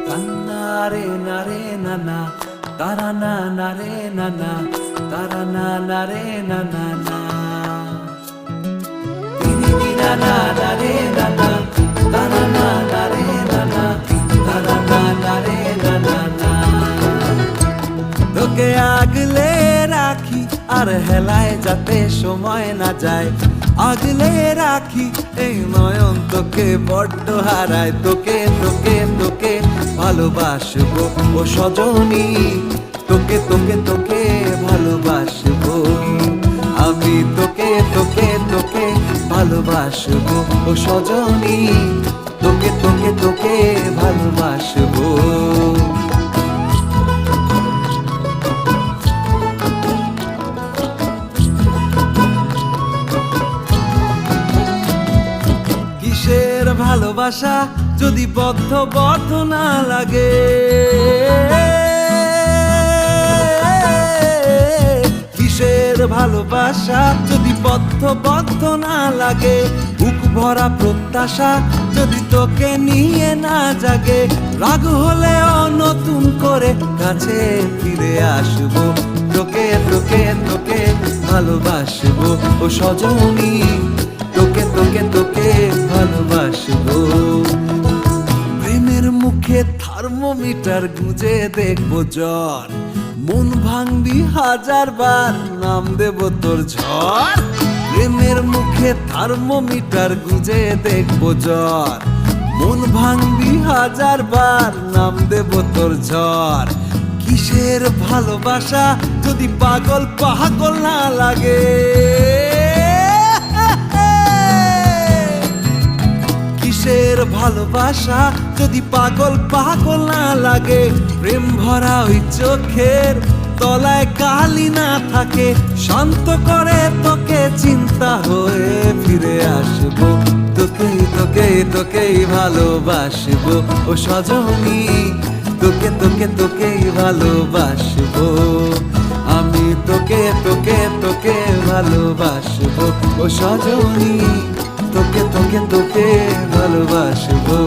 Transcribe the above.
Tanare nare nana, tarana nare nana, tarana nare nana na. Dini dina na nare nana, tarana nare nana, tarana nare nana na. তোকে আগলে রাখি আর হেলায় যাতে সময় না যায়, আগলে রাখি এই নয়ন তোকে বড্ড হারায়। তোকে তোকে তোকে ভালোবাসবো ও সজনী, তোকে তোকে তোকে ভালোবাসবো আমি। তোকে তোকে তোকে ভালোবাসবো ও সজনী, তোকে তোকে তোকে ভালোবাসবো। কিসের ভালোবাসা যদি বদ্ধ বদ্ধ না লাগে, কিসের ভালোবাসা যদি বদ্ধ বদ্ধ না লাগে, বুক ভরা প্রত্যাশা যদি তোকে নিয়ে না জাগে, রাগ হলেও নতুন করে কাছে ফিরে আসবো। তোকে তোকে তোকে ভালোবাসবো ও সজনী, তোকে তোকে তোকে ভালোবাসবো। প্রেমের মুখে থার্মোমিটার গুঁজে দেখবো জ্বর, মন ভাঙবি হাজার বার নাম দেব তোর ঝড়। প্রেমের মুখে থার্মোমিটার গুঁজে দেখবো জ্বর, মন ভাঙবি হাজার বার নাম দেব তোর ঝড়। কিসের ভালোবাসা যদি পাগল পাগল না লাগে, কিসের ভালোবাসা যদি পাগল পাগল না লাগে, প্রেম ভরা ওই চোখের তলায় কালি না থাকে, শান্ত করে তোকে চিন্তা হয়ে ফিরে আসবো। তোকে তোকে তোকেই ভালোবাসবো ও সজনী, তোকে তোকে তোকেই ভালোবাসবো আমি। তোকে তোকে তোকে ভালোবাসবো ও সজনী, তোকে তোকে তোকে ভালোবাসবো।